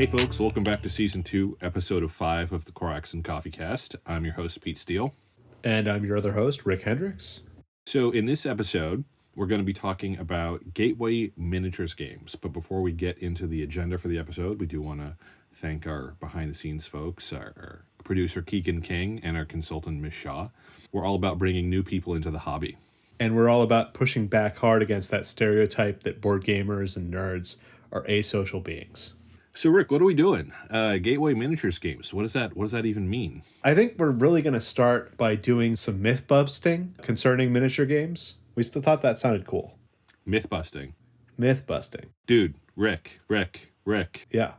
Hey folks, welcome back to Season 2, Episode 5 of the Corax and Coffee Cast. I'm your host, Pete Steele. And I'm your other host, Rick Hendricks. So in this episode, we're going to be talking about gateway miniatures games. But before we get into the agenda for the episode, we do want to thank our behind-the-scenes folks, our producer Keegan King and our consultant Miss Shaw. We're all about bringing new people into the hobby. And we're all about pushing back hard against that stereotype that board gamers and nerds are asocial beings. So Rick, what are we doing? Gateway miniatures games. What does that even mean? I think we're really going to start by doing some myth busting concerning miniature games. We still thought that sounded cool. Myth busting. Myth busting. Dude, Rick. Yeah.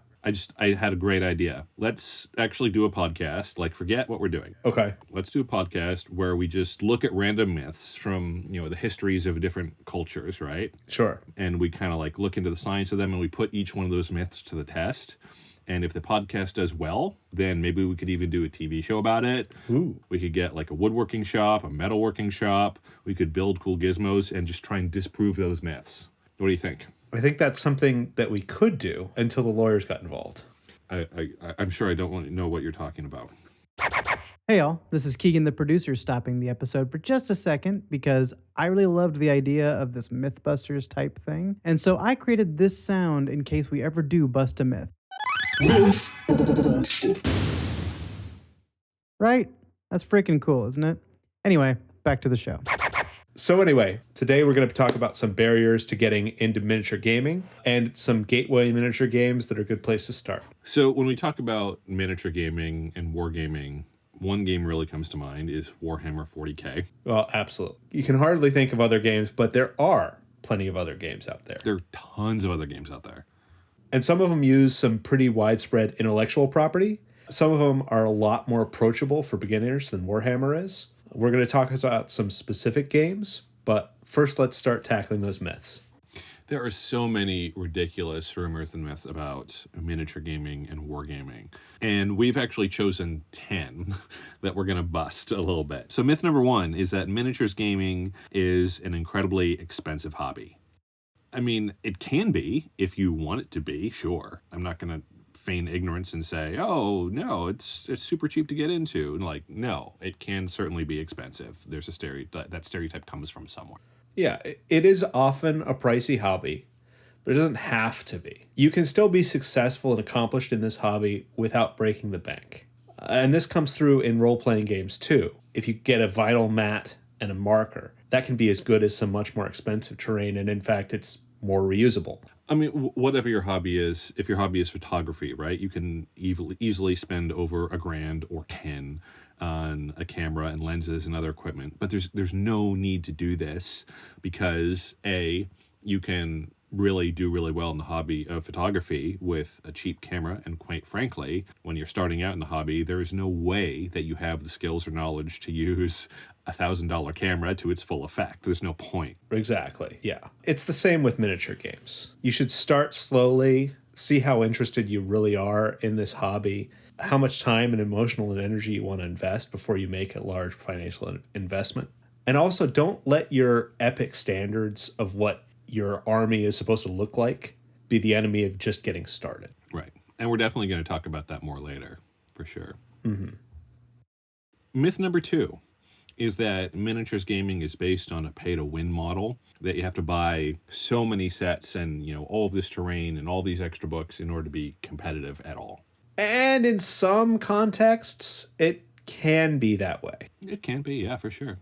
I had a great idea. Let's actually do a podcast. Forget what we're doing. Okay. Let's do a podcast where we just look at random myths from, the histories of different cultures, right? Sure. And we kind of look into the science of them and we put each one of those myths to the test. And if the podcast does well, then maybe we could even do a TV show about it. Ooh. We could get a woodworking shop, a metalworking shop. We could build cool gizmos and just try and disprove those myths. What do you think? I think that's something that we could do until the lawyers got involved. I'm sure I don't want to know what you're talking about. Hey y'all, this is Keegan the producer stopping the episode for just a second because I really loved the idea of this Mythbusters type thing. And so I created this sound in case we ever do bust a myth. Right? That's freaking cool, isn't it? Anyway, back to the show. So anyway, today we're going to talk about some barriers to getting into miniature gaming and some gateway miniature games that are a good place to start. So when we talk about miniature gaming and wargaming, one game really comes to mind is Warhammer 40K. Well, absolutely. You can hardly think of other games, but there are plenty of other games out there. There are tons of other games out there. And some of them use some pretty widespread intellectual property. Some of them are a lot more approachable for beginners than Warhammer is. We're going to talk about some specific games, but first let's start tackling those myths. There are so many ridiculous rumors and myths about miniature gaming and wargaming. And we've actually chosen 10 that we're going to bust a little bit. So myth number 1 is that miniatures gaming is an incredibly expensive hobby. I mean, it can be if you want it to be, sure. I'm not going to feign ignorance and say, oh, no, it's super cheap to get into. And no, it can certainly be expensive. There's a stereotype. That stereotype comes from somewhere. Yeah, it is often a pricey hobby, but it doesn't have to be. You can still be successful and accomplished in this hobby without breaking the bank. And this comes through in role-playing games too. If you get a vinyl mat and a marker, that can be as good as some much more expensive terrain, and in fact, it's more reusable. I mean, whatever your hobby is, if your hobby is photography, right, you can easily spend over $1,000 or 10 on a camera and lenses and other equipment. But there's no need to do this because, A, you can really do really well in the hobby of photography with a cheap camera. And quite frankly, when you're starting out in the hobby, there is no way that you have the skills or knowledge to use $1,000 camera to its full effect. There's no point. Exactly, yeah. It's the same with miniature games. You should start slowly, see how interested you really are in this hobby, how much time and emotional and energy you want to invest before you make a large financial investment. And also, don't let your epic standards of what your army is supposed to look like be the enemy of just getting started. Right. And we're definitely going to talk about that more later, for sure. Mm-hmm. Myth number 2 is that miniatures gaming is based on a pay-to-win model, that you have to buy so many sets and, all of this terrain and all these extra books in order to be competitive at all. And in some contexts, it can be that way. It can be, yeah, for sure.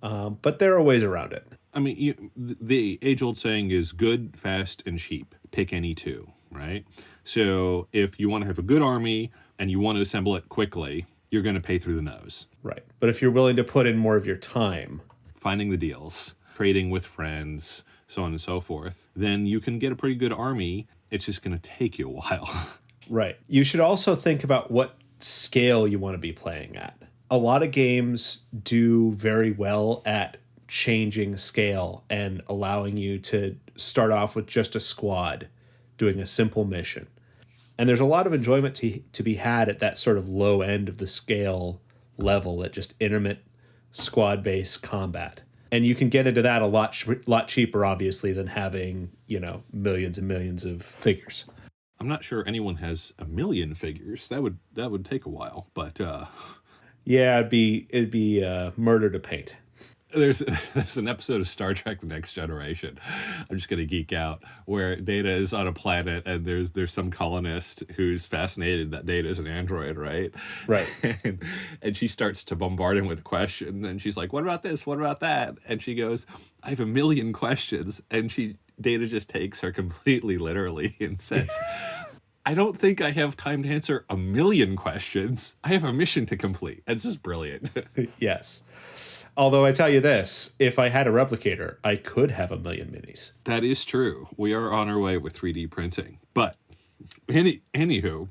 But there are ways around it. I mean, the age-old saying is good, fast, and cheap. Pick any two, right? So if you want to have a good army and you want to assemble it quickly, you're going to pay through the nose. Right. But if you're willing to put in more of your time, finding the deals, trading with friends, so on and so forth, then you can get a pretty good army. It's just going to take you a while. Right. You should also think about what scale you want to be playing at. A lot of games do very well at changing scale and allowing you to start off with just a squad doing a simple mission. And there's a lot of enjoyment to be had at that sort of low end of the scale level, at just intermittent squad-based combat. And you can get into that a lot cheaper, obviously, than having, millions and millions of figures. I'm not sure anyone has a million figures. That would take a while, but Yeah, it'd be murder to paint. there's there's an episode of Star Trek: The Next Generation. I'm just gonna geek out where Data is on a planet and there's some colonist who's fascinated that Data is an android, right? Right. And she starts to bombard him with questions, and she's like, "What about this? What about that?" And she goes, "I have a million questions," and Data just takes her completely literally and says, "I don't think I have time to answer a million questions. I have a mission to complete." And this is brilliant. Yes. Although I tell you this, if I had a replicator, I could have a million minis. That is true. We are on our way with 3D printing. But anywho,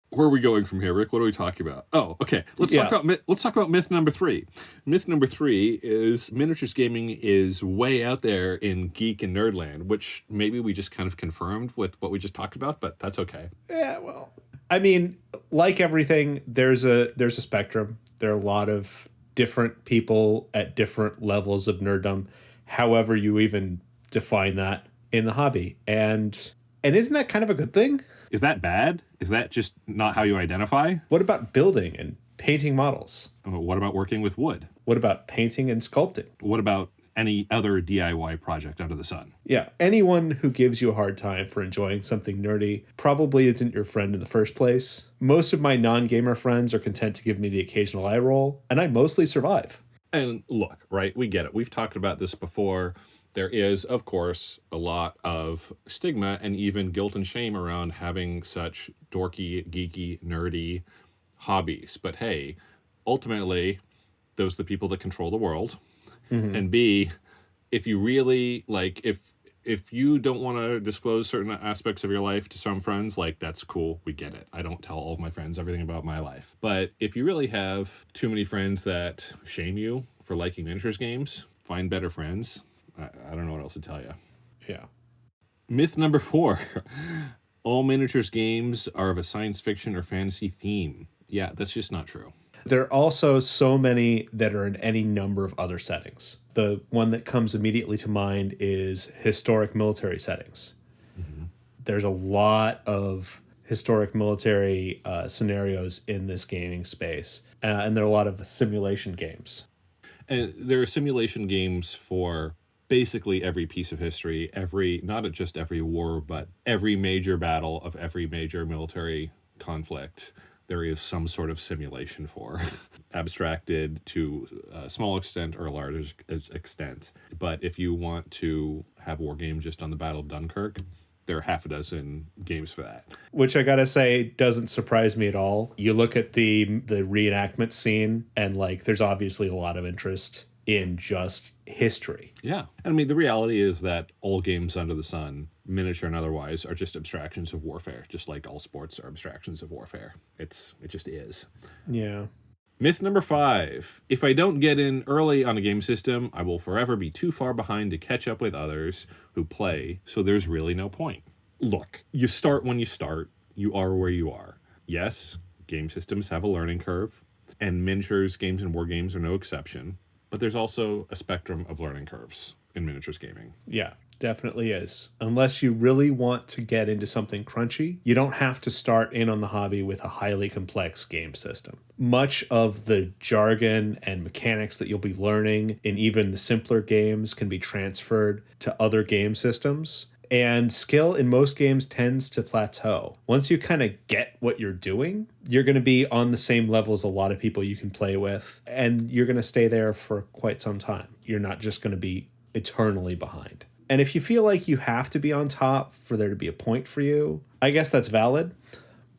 where are we going from here, Rick? What are we talking about? Oh, okay. Let's talk about myth number 3. Myth number 3 is miniatures gaming is way out there in geek and nerdland, which maybe we just kind of confirmed with what we just talked about, but that's okay. Yeah, well, I mean, like everything, there's a spectrum. There are a lot of different people at different levels of nerddom, however you even define that in the hobby. And isn't that kind of a good thing? Is that bad? Is that just not how you identify? What about building and painting models? What about working with wood? What about painting and sculpting? What about any other DIY project under the sun? Yeah, anyone who gives you a hard time for enjoying something nerdy probably isn't your friend in the first place. Most of my non-gamer friends are content to give me the occasional eye roll, and I mostly survive. And look, right, we get it. We've talked about this before. There is, of course, a lot of stigma and even guilt and shame around having such dorky, geeky, nerdy hobbies. But hey, ultimately, those are the people that control the world. Mm-hmm. And B, if you really, like, if you don't want to disclose certain aspects of your life to some friends, like, that's cool. We get it. I don't tell all of my friends everything about my life. But if you really have too many friends that shame you for liking miniatures games, find better friends. I don't know what else to tell you. Yeah. Myth number 4. All miniatures games are of a science fiction or fantasy theme. Yeah, that's just not true. There are also so many that are in any number of other settings. The one that comes immediately to mind is historic military settings. Mm-hmm. There's a lot of historic military scenarios in this gaming space, and there are a lot of simulation games. And there are simulation games for basically every piece of history, not just every war, but every major battle of every major military conflict. There is some sort of simulation for, abstracted to a small extent or a large extent. But if you want to have war game just on the Battle of Dunkirk, there are half a dozen games for that. Which I gotta say doesn't surprise me at all. You look at the reenactment scene and like there's obviously a lot of interest in just history. Yeah. I mean, the reality is that all games under the sun, miniature and otherwise, are just abstractions of warfare, just like all sports are abstractions of warfare. It just is. Yeah. Myth number 5. If I don't get in early on a game system, I will forever be too far behind to catch up with others who play, so there's really no point. Look, you start when you start. You are where you are. Yes, game systems have a learning curve, and miniatures games and war games are no exception. But there's also a spectrum of learning curves in miniatures gaming. Yeah, definitely is. Unless you really want to get into something crunchy, you don't have to start in on the hobby with a highly complex game system. Much of the jargon and mechanics that you'll be learning in even the simpler games can be transferred to other game systems. And skill in most games tends to plateau. Once you kind of get what you're doing, you're going to be on the same level as a lot of people you can play with, and you're going to stay there for quite some time. You're not just going to be eternally behind. And if you feel like you have to be on top for there to be a point for you, I guess that's valid.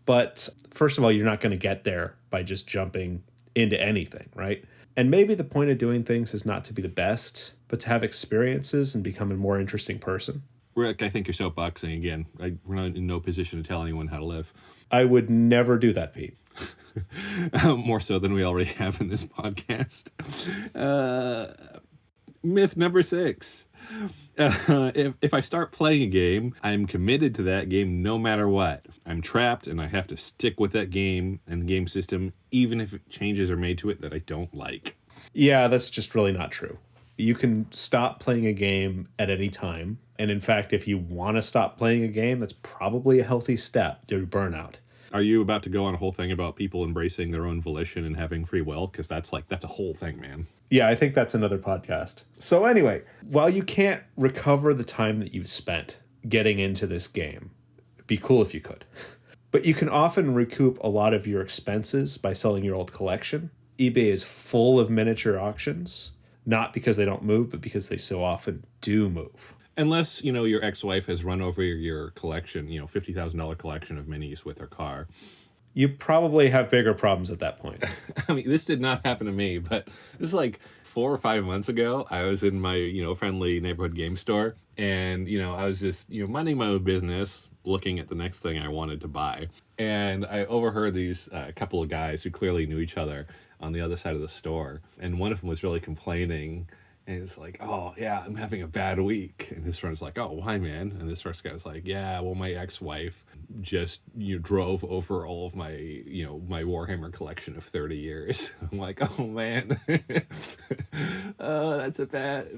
But first of all, you're not going to get there by just jumping into anything, right? And maybe the point of doing things is not to be the best, but to have experiences and become a more interesting person. Rick, I think you're soapboxing again. We're not in no position to tell anyone how to live. I would never do that, Pete. More so than we already have in this podcast. Myth number 6. If I start playing a game, I'm committed to that game no matter what. I'm trapped and I have to stick with that game and game system, even if changes are made to it that I don't like. Yeah, that's just really not true. You can stop playing a game at any time. And in fact, if you want to stop playing a game, that's probably a healthy step to burnout. Are you about to go on a whole thing about people embracing their own volition and having free will? Because that's a whole thing, man. Yeah, I think that's another podcast. So anyway, while you can't recover the time that you've spent getting into this game, it'd be cool if you could. But you can often recoup a lot of your expenses by selling your old collection. eBay is full of miniature auctions, not because they don't move, but because they so often do move. Unless, your ex-wife has run over your collection, $50,000 collection of minis with her car. You probably have bigger problems at that point. I mean, this did not happen to me, but it was like 4 or 5 months ago. I was in my, friendly neighborhood game store, and, I was just, minding my own business, looking at the next thing I wanted to buy. And I overheard these couple of guys who clearly knew each other on the other side of the store. And one of them was really complaining. And he was like, oh, yeah, I'm having a bad week. And his friend's like, oh, why, man? And this first guy was like, yeah, well, my ex-wife just drove over all of my, my Warhammer collection of 30 years. I'm like, oh, man. That's a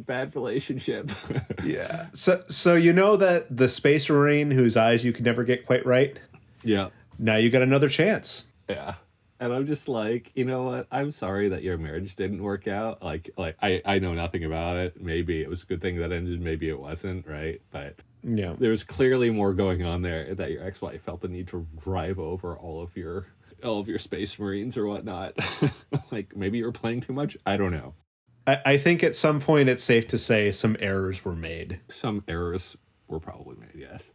bad relationship. Yeah. So you know that the Space Marine whose eyes you can never get quite right? Yeah. Now you got another chance. Yeah. And I'm just like, you know what? I'm sorry that your marriage didn't work out. Like I know nothing about it. Maybe it was a good thing that ended. Maybe it wasn't, right? But yeah, there was clearly more going on there that your ex-wife felt the need to drive over all of your Space Marines or whatnot. Like maybe you were playing too much. I don't know. I think at some point it's safe to say some errors were made. Some errors were probably made. Yes.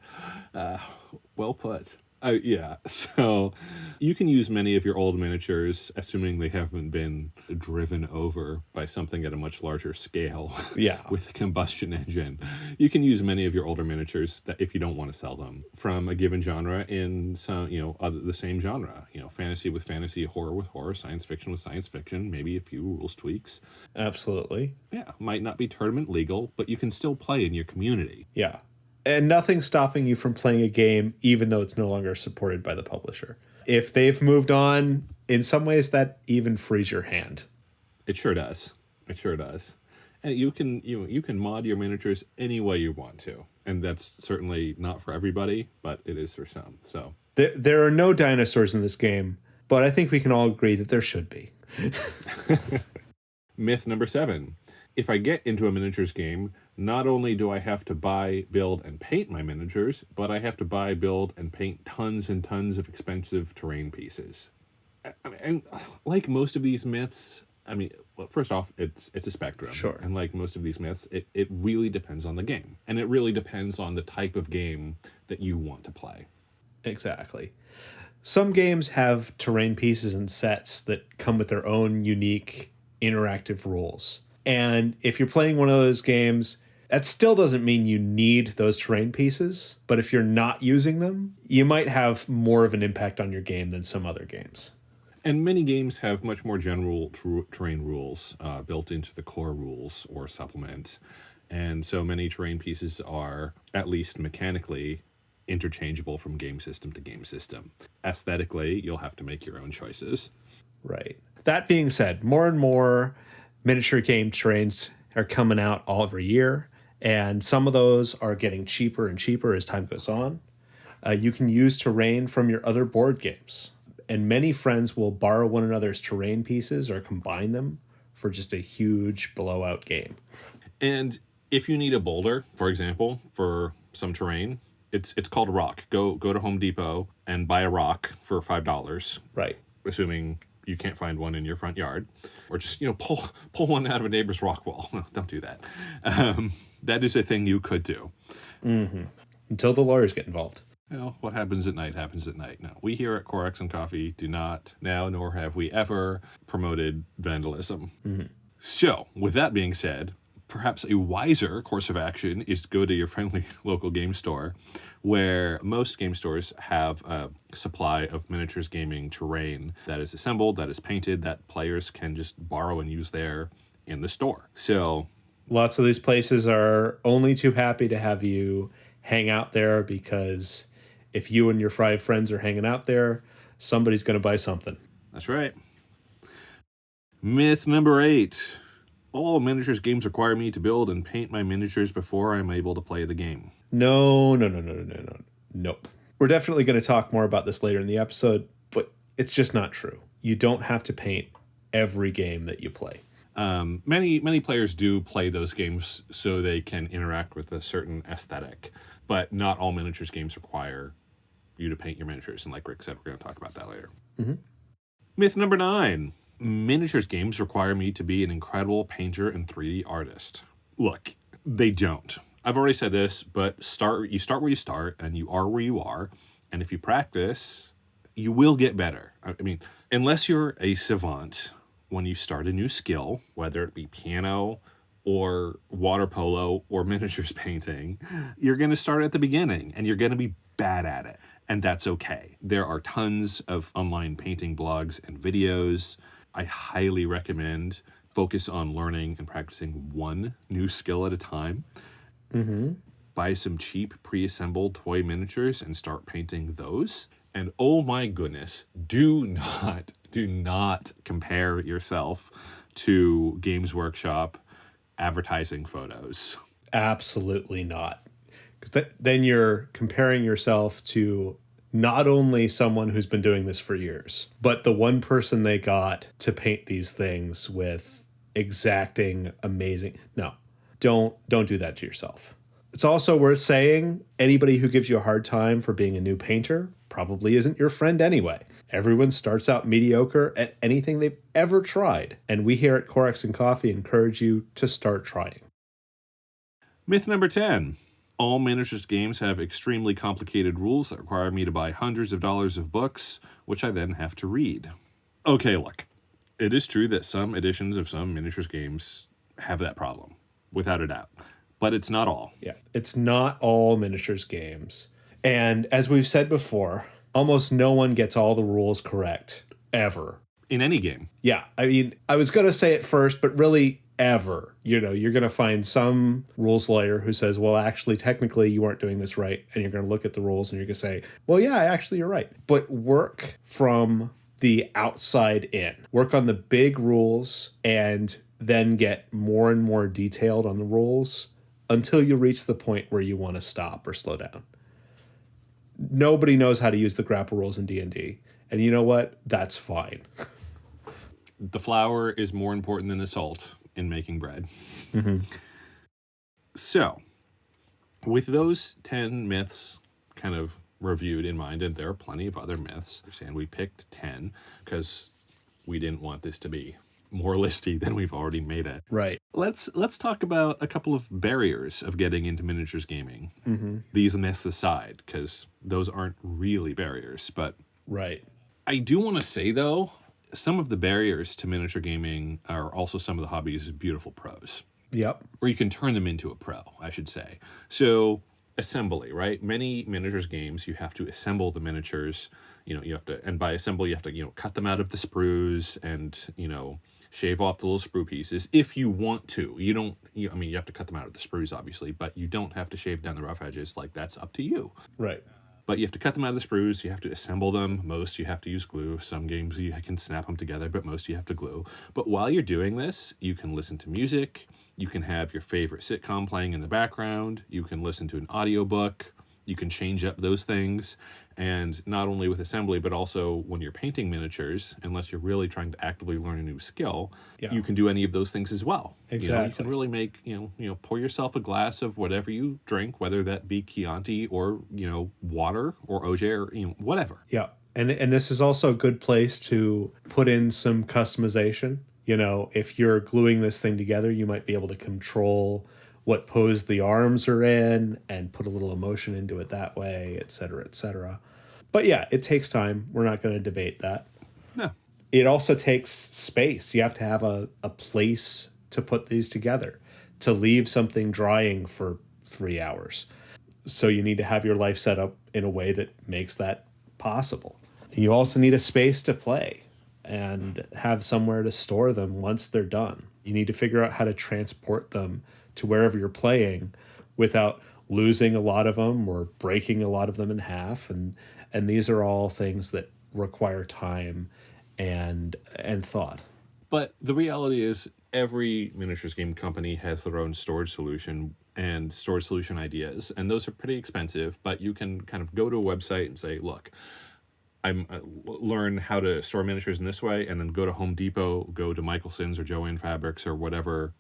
Well put. Yeah, so you can use many of your old miniatures, assuming they haven't been driven over by something at a much larger scale. Yeah. With a combustion engine. You can use many of your older miniatures that if you don't want to sell them from a given genre in some, the same genre. Fantasy with fantasy, horror with horror, science fiction with science fiction, maybe a few rules tweaks. Absolutely. Yeah, might not be tournament legal, but you can still play in your community. Yeah. And nothing's stopping you from playing a game, even though it's no longer supported by the publisher. If they've moved on, in some ways, that even frees your hand. It sure does. It sure does. And you can mod your miniatures any way you want to. And that's certainly not for everybody, but it is for some. So there are no dinosaurs in this game, but I think we can all agree that there should be. Myth number 7. If I get into a miniatures game, not only do I have to buy, build, and paint my miniatures, but I have to buy, build, and paint tons and tons of expensive terrain pieces. And like most of these myths, well, first off, it's a spectrum. Sure. And like most of these myths, it really depends on the game. And it really depends on the type of game that you want to play. Exactly. Some games have terrain pieces and sets that come with their own unique interactive rules. And if you're playing one of those games, that still doesn't mean you need those terrain pieces. But if you're not using them, you might have more of an impact on your game than some other games. And many games have much more general terrain rules built into the core rules or supplement. And so many terrain pieces are, at least mechanically, interchangeable from game system to game system. Aesthetically, you'll have to make your own choices. Right. That being said, more and more miniature game terrains are coming out all every year, and some of those are getting cheaper and cheaper as time goes on. You can use terrain from your other board games, and many friends will borrow one another's terrain pieces or combine them for just a huge blowout game. And if you need a boulder, for example, for some terrain, it's called a rock. Go to Home Depot and buy a rock for $5. Right. Assuming you can't find one in your front yard, or just pull one out of a neighbor's rock wall. Don't do that. That is a thing you could do. Mm-hmm. Until the lawyers get involved. Well, what happens at night happens at night. No, we here at Corex and Coffee do not now, nor have we ever promoted vandalism. Mm-hmm. So, with that being said, perhaps a wiser course of action is to go to your friendly local game store, where most game stores have a supply of miniatures gaming terrain that is assembled, that is painted, that players can just borrow and use there in the store. So lots of these places are only too happy to have you hang out there, because if you and your 5 friends are hanging out there, somebody's going to buy something. that's right. Myth number 8. All miniatures games require me to build and paint my miniatures before I'm able to play the game. No, no, no, no, no, no, no. Nope. We're definitely going to talk more about this later in the episode, but it's just not true. You don't have to paint every game that you play. Many players do play those games so they can interact with a certain aesthetic, but not all miniatures games require you to paint your miniatures. And like Rick said, we're going to talk about that later. Myth number 9. Miniatures games require me to be an incredible painter and 3D artist. Look, they don't. I've already said this, but you start where you start, and you are where you are. And if you practice, you will get better. I mean, unless you're a savant, when you start a new skill, whether it be piano or water polo or miniatures painting, you're going to start at the beginning and you're going to be bad at it. And that's okay. There are tons of online painting blogs and videos. I highly recommend focus on learning and practicing one new skill at a time. Buy some cheap pre-assembled toy miniatures and start painting those. And oh my goodness, do not compare yourself to Games Workshop advertising photos. Absolutely not. Because then you're comparing yourself to not only someone who's been doing this for years, but the one person they got to paint these things with exacting amazing. No, don't do that to yourself. It's also worth saying anybody who gives you a hard time for being a new painter probably isn't your friend anyway. Everyone starts out mediocre at anything they've ever tried, and we here at Corex and Coffee encourage you to start trying. Myth number 10. All miniatures games have extremely complicated rules that require me to buy hundreds of dollars of books, which I then have to read. Okay, look, it is true that some editions of some miniatures games have that problem, without a doubt. But it's not all. Yeah, it's not all miniatures games. And as we've said before, almost no one gets all the rules correct, ever. In any game. Yeah, I mean, I was going to say it first, but really ever. You know, you're going to find some rules lawyer who says, well, actually, technically, you weren't doing this right. And you're going to look at the rules and you're going to say, well, yeah, actually, you're right. But work from the outside in. Work on the big rules and then get more and more detailed on the rules until you reach the point where you want to stop or slow down. Nobody knows how to use the grapple rules in D&D. And you know what? That's fine. The flour is more important than the salt in making bread. So, with those 10 myths kind of reviewed in mind, and there are plenty of other myths, and we picked 10 because we didn't want this to be more listy than we've already made it. Right. Let's talk about a couple of barriers of getting into miniatures gaming. These myths aside, because those aren't really barriers, but Right. I do want to say, though, some of the barriers to miniature gaming are also some of the hobby's beautiful pros. Yep. Or you can turn them into a pro, I should say. So, assembly, right? Many miniatures games, you have to assemble the miniatures. You know, you have to, and by assemble, you have to, cut them out of the sprues and, shave off the little sprue pieces if you want to. You don't, you have to cut them out of the sprues, obviously, but you don't have to shave down the rough edges. Like, that's up to you. Right. But you have to cut them out of the sprues. You have to assemble them. Most you have to use glue. Some games you can snap them together, but most you have to glue. But while you're doing this, you can listen to music. You can have your favorite sitcom playing in the background. You can listen to an audiobook. You can change up those things. And not only with assembly, but also when you're painting miniatures, unless you're really trying to actively learn a new skill, you can do any of those things as well. Exactly. You can really make, pour yourself a glass of whatever you drink, whether that be Chianti or, water or OJ or, whatever. Yeah. And this is also a good place to put in some customization. If you're gluing this thing together, you might be able to control what pose the arms are in and put a little emotion into it that way, et cetera, et cetera. But yeah, it takes time. We're not going to debate that. No. It also takes space. You have to have a place to put these together, to leave something drying for 3 hours. So you need to have your life set up in a way that makes that possible. You also need a space to play and have somewhere to store them once they're done. You need to figure out how to transport them to wherever you're playing without losing a lot of them or breaking a lot of them in half. And these are all things that require time and thought. But the reality is every miniatures game company has their own storage solution and storage solution ideas, and those are pretty expensive, but you can kind of go to a website and say, look, learn how to store miniatures in this way, and then go to Home Depot, go to Michaelson's or Joann Fabrics or whatever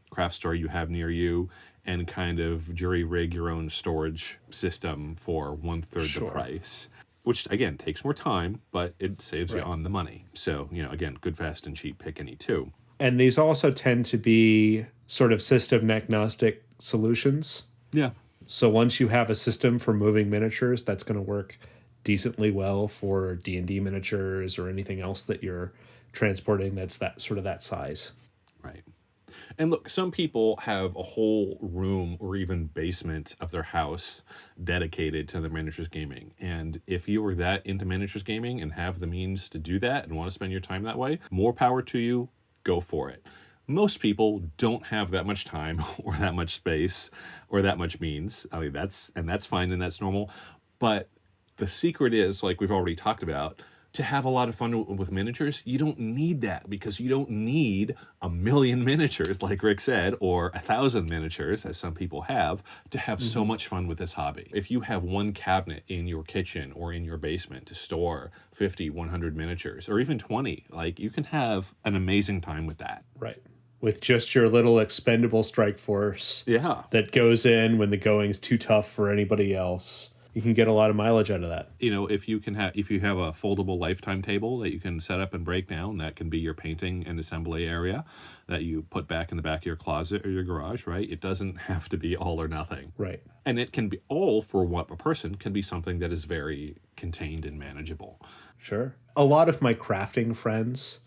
craft store you have near you, and kind of jury rig your own storage system for 1/3 the price. Which, again, takes more time, but it saves you on the money. So, again, good, fast, and cheap, pick any two. And these also tend to be sort of system agnostic solutions. Yeah. So once you have a system for moving miniatures, that's going to work decently well for D&D miniatures or anything else that you're transporting that's that sort of that size. Right. And look, some people have a whole room or even basement of their house dedicated to their miniatures gaming. And if you are that into miniatures gaming and have the means to do that and want to spend your time that way, more power to you, go for it. Most people don't have that much time or that much space or that much means. I mean, that's fine and that's normal. But the secret is, like we've already talked about, to have a lot of fun with miniatures, you don't need that, because you don't need 1,000,000 miniatures, like Rick said, or 1,000 miniatures, as some people have, to have so much fun with this hobby. If you have one cabinet in your kitchen or in your basement to store 50, 100 miniatures, or even 20, like, you can have an amazing time with that. Right. With just your little expendable strike force. Yeah. That goes in when the going's too tough for anybody else. You can get a lot of mileage out of that. If you have a foldable lifetime table that you can set up and break down, that can be your painting and assembly area that you put back in the back of your closet or your garage, right? It doesn't have to be all or nothing. Right. And it can be all for one person, can be something that is very contained and manageable. Sure. A lot of my crafting friends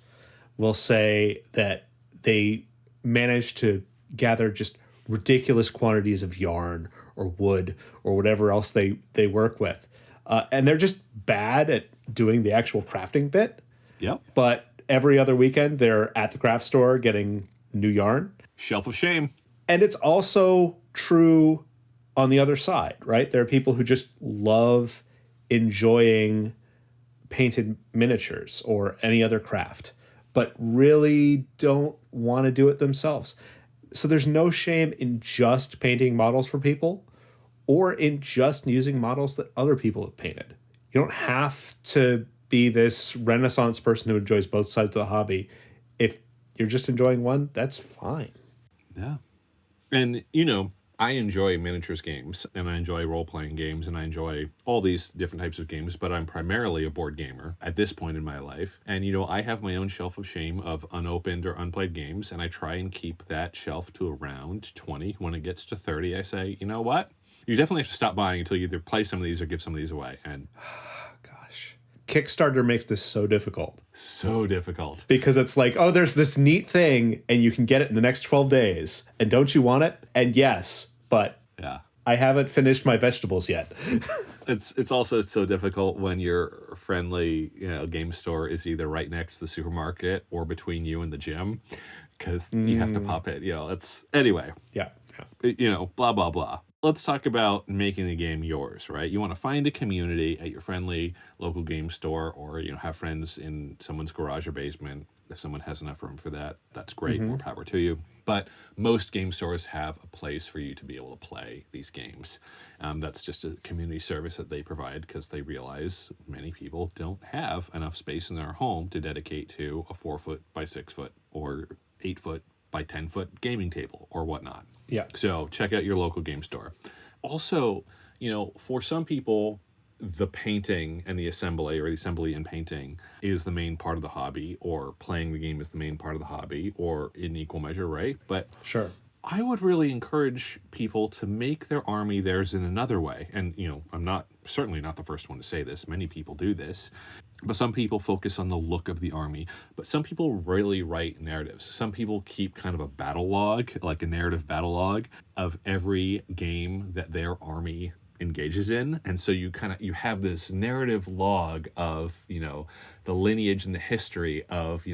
will say that they manage to gather just ridiculous quantities of yarn or wood or whatever else they work with. And they're just bad at doing the actual crafting bit. Yep. But every other weekend, they're at the craft store getting new yarn. Shelf of shame. And it's also true on the other side, right? There are people who just love enjoying painted miniatures or any other craft, but really don't want to do it themselves. So there's no shame in just painting models for people or in just using models that other people have painted. You don't have to be this Renaissance person who enjoys both sides of the hobby. If you're just enjoying one, that's fine. Yeah. And, I enjoy miniatures games, and I enjoy role-playing games, and I enjoy all these different types of games, but I'm primarily a board gamer at this point in my life. And, I have my own shelf of shame of unopened or unplayed games, and I try and keep that shelf to around 20. When it gets to 30, I say, you know what? You definitely have to stop buying until you either play some of these or give some of these away. And Kickstarter makes this so difficult. So difficult. Because it's like, oh, there's this neat thing and you can get it in the next 12 days. And don't you want it? And yes, but yeah, I haven't finished my vegetables yet. It's also so difficult when your friendly game store is either right next to the supermarket or between you and the gym, because you have to pop it. It's anyway. Yeah. Blah, blah, blah. Let's talk about making the game yours, right? You want to find a community at your friendly local game store, or have friends in someone's garage or basement. If someone has enough room for that, that's great. More power to you. But most game stores have a place for you to be able to play these games. That's just a community service that they provide, because they realize many people don't have enough space in their home to dedicate to a 4-foot by 6-foot or 8-foot by 10-foot gaming table or whatnot. Yeah. So check out your local game store. Also, for some people, the painting and the assembly, or the assembly and painting, is the main part of the hobby, or playing the game is the main part of the hobby, or in equal measure, right? But sure, I would really encourage people to make their army theirs in another way. And, I'm certainly not the first one to say this. Many people do this. But some people focus on the look of the army. But some people really write narratives. Some people keep kind of a battle log, like a narrative battle log, of every game that their army engages in. And so you have this narrative log of, the lineage and the history of,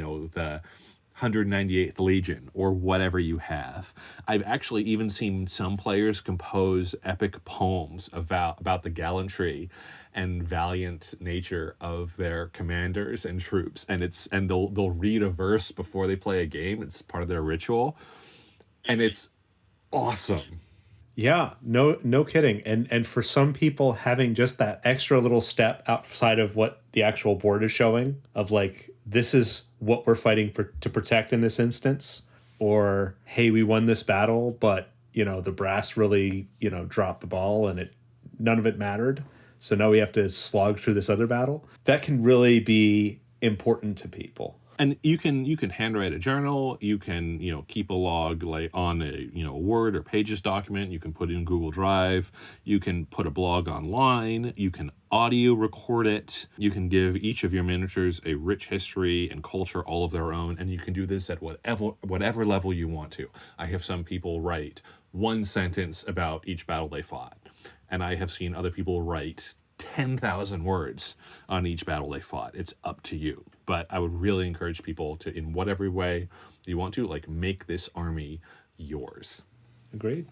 198th Legion or whatever you have. I've actually even seen some players compose epic poems about the gallantry and valiant nature of their commanders and troops, and they'll read a verse before they play a game. It's part of their ritual, and it's awesome. Yeah, no kidding. And for some people, having just that extra little step outside of what the actual board is showing of like, this is what we're fighting to protect in this instance, or hey, we won this battle, but the brass really dropped the ball and none of it mattered. So now we have to slog through this other battle. That can really be important to people. And you can handwrite a journal. You can keep a log like on a Word or Pages document. You can put it in Google Drive. You can put a blog online. You can audio record it. You can give each of your miniatures a rich history and culture all of their own. And you can do this at whatever level you want to. I have some people write one sentence about each battle they fought, and I have seen other people write 10,000 words on each battle they fought. It's up to you. But I would really encourage people to, in whatever way you want to, like, make this army yours. Agreed.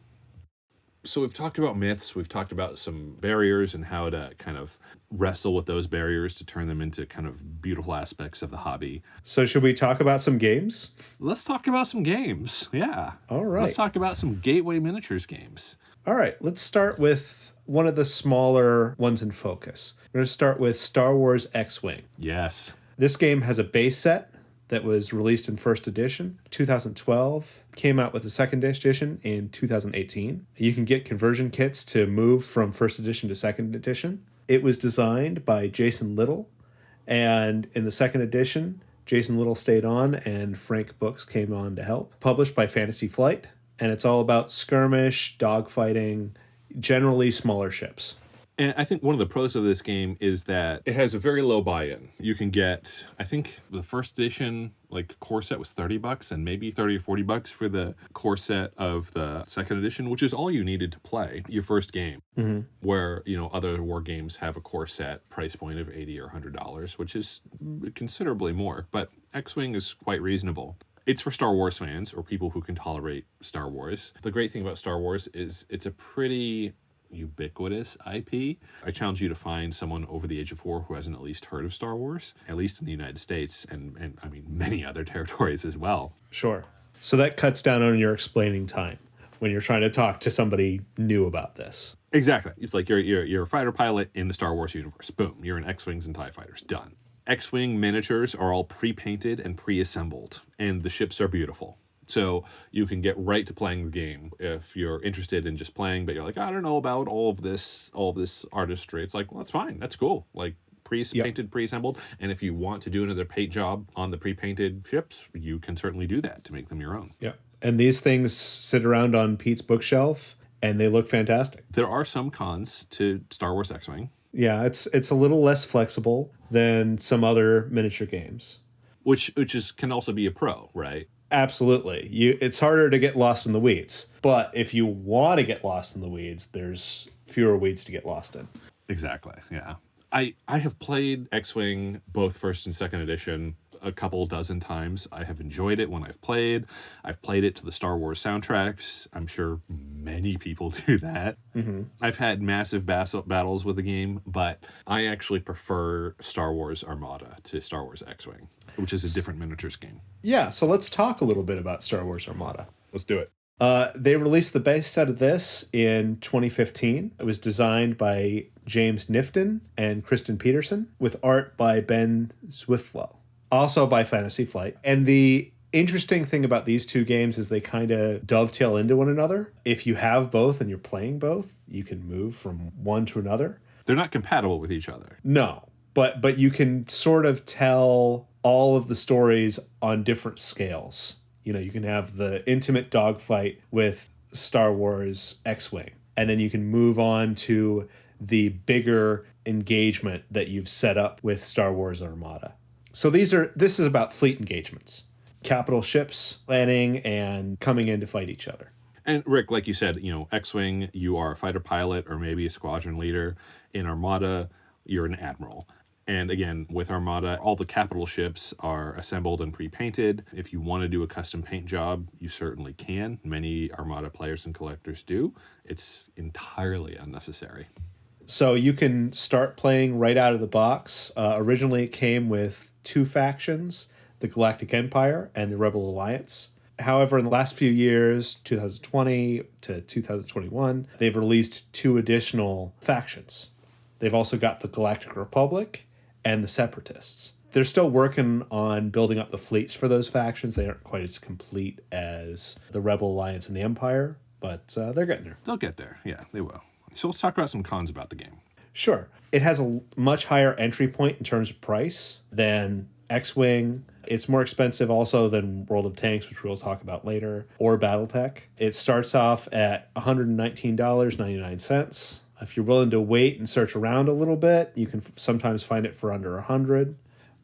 So we've talked about myths, we've talked about some barriers and how to kind of wrestle with those barriers to turn them into kind of beautiful aspects of the hobby. So should we talk about some games? Let's talk about some games. Yeah. All right. Let's talk about some Gateway Miniatures games. All right. Let's start with one of the smaller ones in focus. We're going to start with Star Wars X-Wing. Yes. This game has a base set that was released in first edition 2012, came out with a second edition in 2018. You can get conversion kits to move from first edition to second edition. It was designed by Jason Little, and in the second edition, Jason Little stayed on and Frank Books came on to help. Published by Fantasy Flight, and it's all about skirmish, dogfighting, generally smaller ships. And I think one of the pros of this game is that it has a very low buy-in. You can get, I think the first edition, like, core set was $30 and maybe 30 or $40 for the core set of the second edition, which is all you needed to play your first game. Mm-hmm. Where, other war games have a core set price point of $80 or $100, which is considerably more. But X-Wing is quite reasonable. It's for Star Wars fans or people who can tolerate Star Wars. The great thing about Star Wars is it's a pretty ubiquitous IP. I challenge you to find someone over the age of 4 who hasn't at least heard of Star Wars, at least in the United States, and I mean many other territories as well. Sure. So that cuts down on your explaining time when you're trying to talk to somebody new about this. Exactly. It's like you're a fighter pilot in the Star Wars universe. Boom. You're in X-Wings and TIE Fighters. Done. X-Wing miniatures are all pre-painted and pre-assembled, and the ships are beautiful. So you can get right to playing the game if you're interested in just playing, but you're like, I don't know about all of this artistry. It's like, well, that's fine. That's cool. Like, pre-painted, pre-assembled. And if you want to do another paint job on the pre-painted ships, you can certainly do that to make them your own. Yeah. And these things sit around on Pete's bookshelf, and they look fantastic. There are some cons to Star Wars X-Wing. Yeah, it's a little less flexible than some other miniature games. Which can also be a pro, right? Absolutely. It's harder to get lost in the weeds. But if you want to get lost in the weeds, there's fewer weeds to get lost in. Exactly, yeah. I have played X-Wing both first and second edition a couple dozen times. I have enjoyed it when I've played. I've played it to the Star Wars soundtracks. I'm sure many people do that. Mm-hmm. I've had massive battles with the game, but I actually prefer Star Wars Armada to Star Wars X-Wing, which is a different miniatures game. Yeah, so let's talk a little bit about Star Wars Armada. Let's do it. They released the base set of this in 2015. It was designed by James Nifton and Kristen Peterson, with art by Ben Swiftwell, also by Fantasy Flight. And the interesting thing about these two games is they kind of dovetail into one another. If you have both and you're playing both, you can move from one to another. They're not compatible with each other. No, but you can sort of tell all of the stories on different scales. You can have the intimate dogfight with Star Wars X-Wing, and then you can move on to the bigger engagement that you've set up with Star Wars Armada. So this is about fleet engagements, capital ships landing and coming in to fight each other. And Rick, like you said, X-Wing, you are a fighter pilot or maybe a squadron leader. In Armada, you're an admiral. And again, with Armada, all the capital ships are assembled and pre-painted. If you want to do a custom paint job, you certainly can. Many Armada players and collectors do. It's entirely unnecessary. So you can start playing right out of the box. Originally, it came with two factions, the Galactic Empire and the Rebel Alliance. However, in the last few years, 2020 to 2021, they've released two additional factions. They've also got the Galactic Republic and the Separatists. They're still working on building up the fleets for those factions. They aren't quite as complete as the Rebel Alliance and the Empire, but they're getting there. They'll get there. Yeah, they will. So let's talk about some cons about the game. Sure. It has a much higher entry point in terms of price than X-Wing. It's more expensive also than World of Tanks, which we'll talk about later, or Battletech. It starts off at $119.99. If you're willing to wait and search around a little bit, you can sometimes find it for under $100.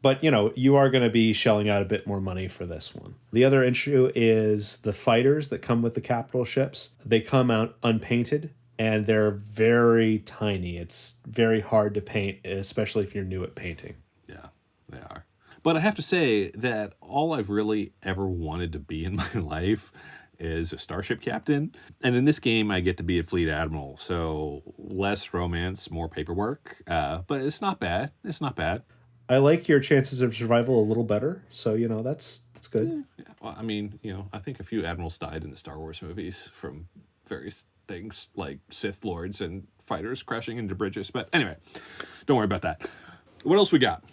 But, you are going to be shelling out a bit more money for this one. The other issue is the fighters that come with the capital ships. They come out unpainted, and they're very tiny. It's very hard to paint, especially if you're new at painting. Yeah, they are. But I have to say that all I've really ever wanted to be in my life is a starship captain. And in this game, I get to be a fleet admiral. So less romance, more paperwork. But it's not bad. It's not bad. I like your chances of survival a little better. So, that's good. Yeah. Well, I mean, I think a few admirals died in the Star Wars movies from various things like Sith Lords and fighters crashing into bridges. But anyway, don't worry about that. What else we got?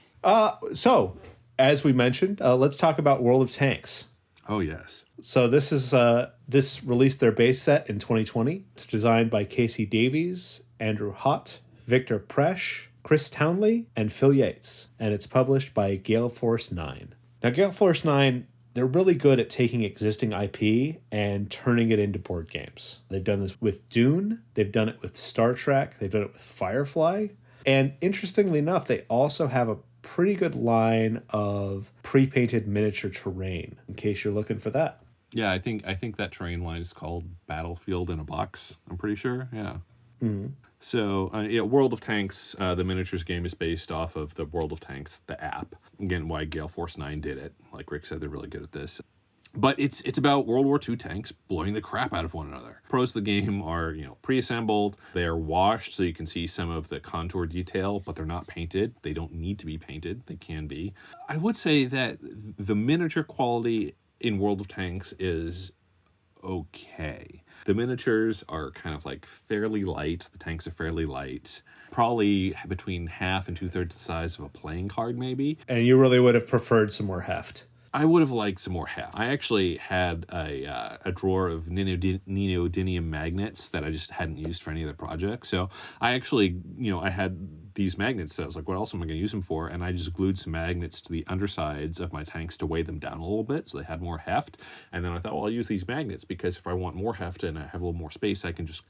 So, as we mentioned, let's talk about World of Tanks. Oh, yes. So this released their base set in 2020. It's designed by Casey Davies, Andrew Hott, Victor Presh, Chris Townley, and Phil Yates. And it's published by Gale Force 9. Now, Gale Force 9, they're really good at taking existing IP and turning it into board games. They've done this with Dune. They've done it with Star Trek. They've done it with Firefly. And interestingly enough, they also have a pretty good line of pre-painted miniature terrain, in case you're looking for that. Yeah, I think that terrain line is called Battlefield in a Box. I'm pretty sure. Yeah. Mm-hmm. So, World of Tanks, the miniatures game is based off of the World of Tanks, the app. Again, why Gale Force 9 did it. Like Rick said, they're really good at this. But it's about World War II tanks blowing the crap out of one another. Pros of the game are, pre-assembled. They are washed so you can see some of the contour detail, but they're not painted. They don't need to be painted. They can be. I would say that the miniature quality in World of Tanks is okay. The miniatures are kind of like fairly light. The tanks are fairly light. Probably between half and 2/3 the size of a playing card, maybe. And you really would have preferred some more heft. I would have liked some more heft. I actually had a drawer of neodymium magnets that I just hadn't used for any other project. So I actually, I had these magnets that I was like, what else am I going to use them for? And I just glued some magnets to the undersides of my tanks to weigh them down a little bit so they had more heft. And then I thought, well, I'll use these magnets because if I want more heft and I have a little more space, I can just,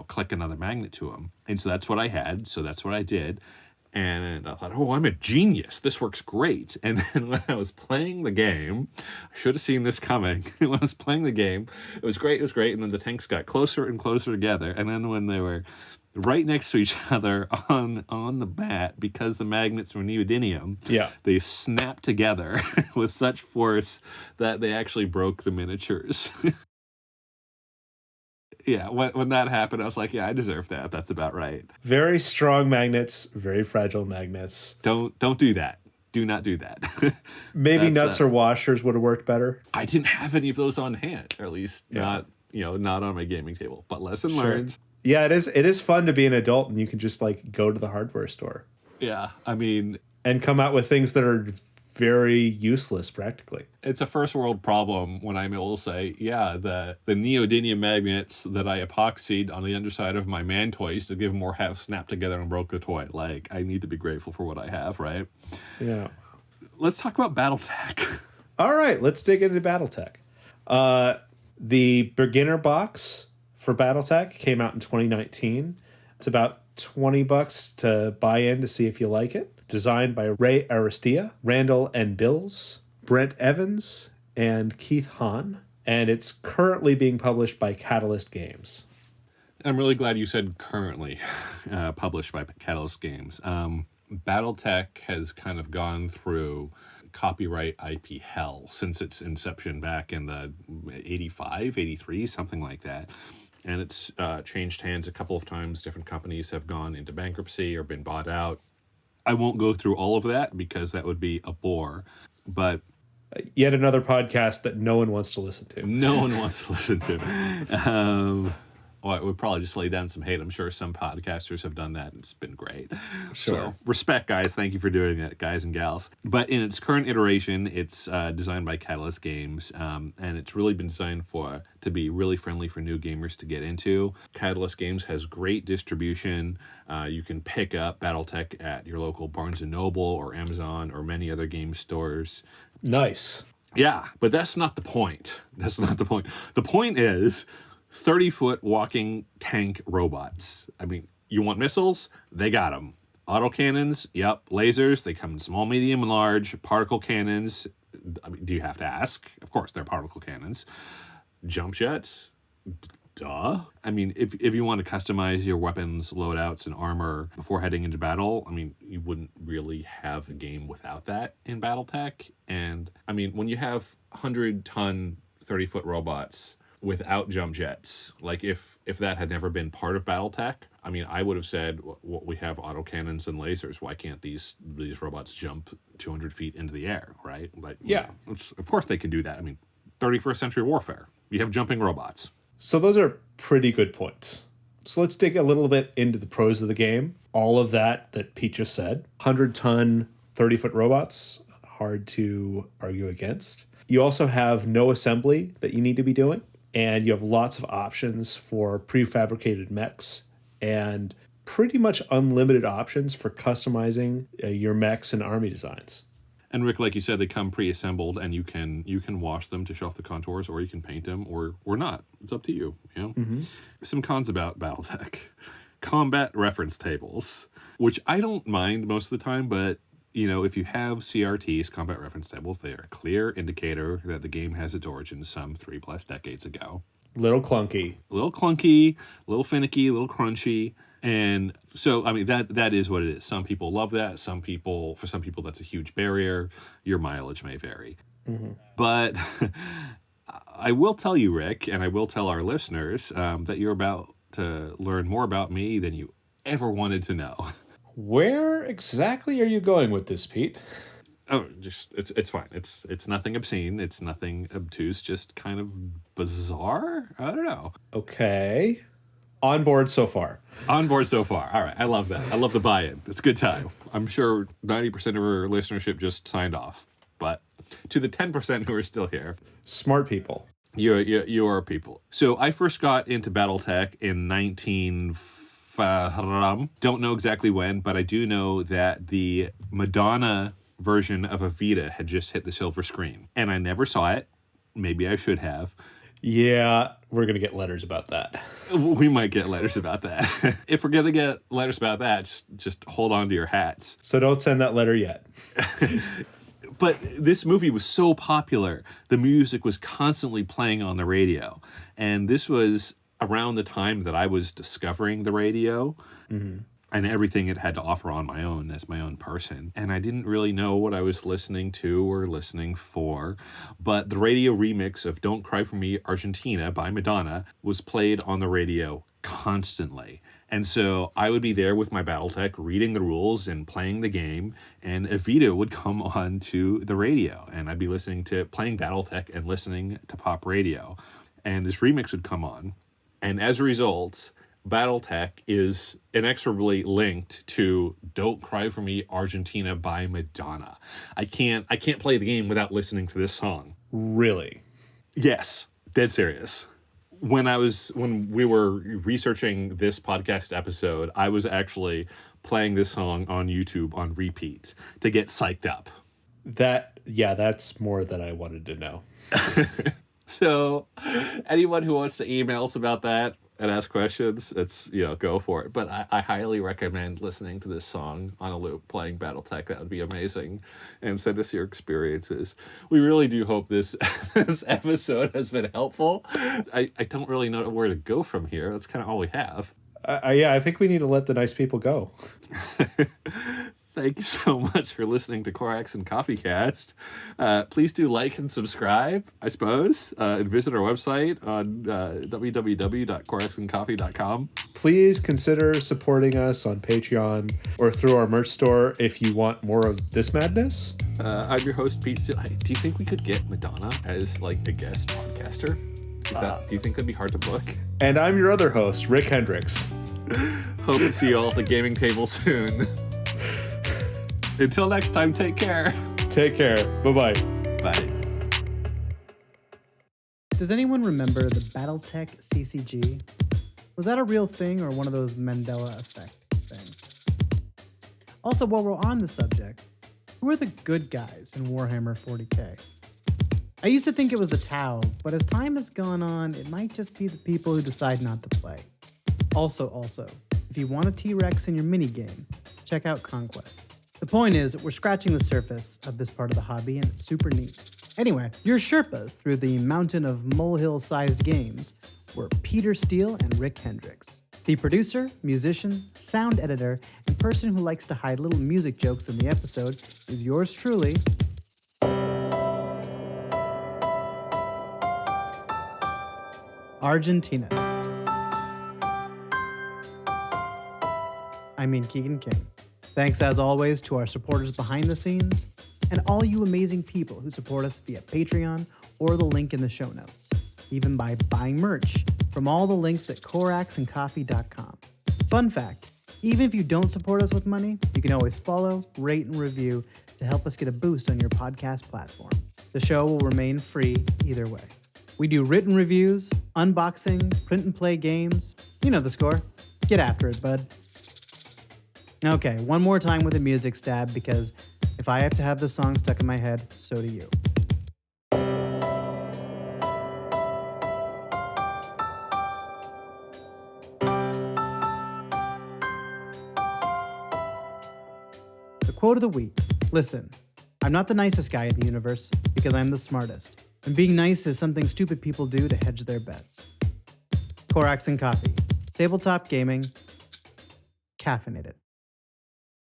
click another magnet to them. And so that's what I had. So that's what I did. And I thought, oh, I'm a genius. This works great. And then when I was playing the game, I should have seen this coming. When I was playing the game, it was great. And then the tanks got closer and closer together. And then when they were right next to each other on the bat, because the magnets were neodymium, they snapped together with such force that they actually broke the miniatures. Yeah, when that happened, I was like, yeah, I deserve that. That's about right. Very strong magnets, very fragile magnets. Don't do that. Do not do that. Maybe nuts or washers would have worked better. I didn't have any of those on hand, or at least not on my gaming table. But lesson learned. Yeah, it is fun to be an adult and you can just go to the hardware store. Yeah, I mean, and come out with things that are very useless practically. It's a first world problem when I'm able to say, yeah, the neodymium magnets that I epoxied on the underside of my man toys to give more heft snapped together and broke the toy. Like, I need to be grateful for what I have, right? Yeah. Let's talk about Battletech. All right, let's dig into Battletech. The beginner box for Battletech came out in 2019. It's about $20 to buy in to see if you like it. Designed by Ray Aristia, Randall and Bills, Brent Evans, and Keith Hahn. And it's currently being published by Catalyst Games. I'm really glad you said currently published by Catalyst Games. Battletech has kind of gone through copyright IP hell since its inception back in the 85, 83, something like that. And it's changed hands a couple of times. Different companies have gone into bankruptcy or been bought out. I won't go through all of that because that would be a bore. But Yet another podcast that no one wants to listen to. no one wants to listen to. Well, I would probably just lay down some hate. I'm sure some podcasters have done that, and it's been great. Sure. So, respect, guys. Thank you for doing that, guys and gals. But in its current iteration, it's designed by Catalyst Games, and it's really been designed to be really friendly for new gamers to get into. Catalyst Games has great distribution. You can pick up Battletech at your local Barnes & Noble or Amazon or many other game stores. Nice. Yeah, but that's not the point. That's not the point. The point is 30-foot walking tank robots. I mean, you want missiles? They got them. Autocannons? Yep. Lasers? They come in small, medium, and large. Particle cannons? I mean, do you have to ask? Of course, they're particle cannons. Jump jets? Duh. I mean, if you want to customize your weapons, loadouts, and armor before heading into battle, I mean, you wouldn't really have a game without that in Battletech. And, I mean, when you have 100-ton, 30-foot robots without jump jets, like if that had never been part of Battletech, I mean, I would have said, well, we have autocannons and lasers. Why can't these robots jump 200 feet into the air, right? Like, Yeah. Of course they can do that. I mean, 31st century warfare. You have jumping robots. So those are pretty good points. So let's dig a little bit into the pros of the game. All of that Pete just said. 100-ton, 30-foot robots, hard to argue against. You also have no assembly that you need to be doing. And you have lots of options for prefabricated mechs and pretty much unlimited options for customizing your mechs and army designs. And Rick, like you said, they come pre-assembled, and you can wash them to show off the contours, or you can paint them, or not. It's up to you. You know. Mm-hmm. Some cons about BattleTech: combat reference tables, which I don't mind most of the time, but you know, if you have CRTs, combat reference tables, they are a clear indicator that the game has its origins some 3+ decades ago. Little clunky, a little finicky, a little crunchy. And so, I mean, that is what it is. Some people love that. For some people, that's a huge barrier. Your mileage may vary. Mm-hmm. But I will tell you, Rick, and I will tell our listeners that you're about to learn more about me than you ever wanted to know. Where exactly are you going with this, Pete? Oh, just it's fine. It's nothing obscene. It's nothing obtuse. Just kind of bizarre. I don't know. Okay. On board so far. On board so far. All right. I love that. I love the buy-in. It's a good time. I'm sure 90% of our listenership just signed off. But to the 10% who are still here, smart people. You are people. So I first got into Battletech in 19... don't know exactly when, but I do know that the Madonna version of Evita had just hit the silver screen. And I never saw it. Maybe I should have. Yeah, we're going to get letters about that. We might get letters about that. If we're going to get letters about that, just hold on to your hats. So don't send that letter yet. But this movie was so popular. The music was constantly playing on the radio. And this was around the time that I was discovering the radio. Mm-hmm. And everything it had to offer on my own as my own person. And I didn't really know what I was listening to or listening for. But the radio remix of Don't Cry For Me Argentina by Madonna was played on the radio constantly. And so I would be there with my Battletech reading the rules and playing the game. And Evita would come on to the radio. And I'd be playing Battletech and listening to pop radio. And this remix would come on. And as a result, Battletech is inexorably linked to Don't Cry For Me Argentina by Madonna. I can't play the game without listening to this song. Really? Yes, dead serious. When we were researching this podcast episode, I was actually playing this song on YouTube on repeat to get psyched up. That's more than I wanted to know. So anyone who wants to email us about that and ask questions, go for it. But I highly recommend listening to this song on a loop, playing Battletech. That would be amazing. And send us your experiences. We really do hope this episode has been helpful. I don't really know where to go from here. That's kind of all we have. I think we need to let the nice people go. Thank you so much for listening to Corax and Coffeecast. Please do like and subscribe, I suppose, and visit our website on www.coraxandcoffee.com. Please consider supporting us on Patreon or through our merch store if you want more of this madness. I'm your host, Pete Steele. Hey, do you think we could get Madonna as like a guest podcaster? Do you think that'd be hard to book? And I'm your other host, Rick Hendricks. Hope to see you all at the gaming table soon. Until next time, take care. Take care. Bye-bye. Bye. Does anyone remember the Battletech CCG? Was that a real thing or one of those Mandela effect things? Also, while we're on the subject, who are the good guys in Warhammer 40k? I used to think it was the Tau, but as time has gone on, it might just be the people who decide not to play. Also, if you want a T-Rex in your minigame, check out Conquest. The point is, we're scratching the surface of this part of the hobby, and it's super neat. Anyway, your Sherpas through the mountain of molehill-sized games were Peter Steele and Rick Hendricks. The producer, musician, sound editor, and person who likes to hide little music jokes in the episode is yours truly, Argentina. I mean Keegan King. Thanks as always to our supporters behind the scenes and all you amazing people who support us via Patreon or the link in the show notes, even by buying merch from all the links at coraxandcoffee.com. Fun fact, even if you don't support us with money, you can always follow, rate, and review to help us get a boost on your podcast platform. The show will remain free either way. We do written reviews, unboxing, print and play games. You know the score. Get after it, bud. Okay, one more time with a music stab, because if I have to have the song stuck in my head, so do you. The quote of the week. Listen, I'm not the nicest guy in the universe because I'm the smartest. And being nice is something stupid people do to hedge their bets. Corax and Coffee. Tabletop gaming. Caffeinated.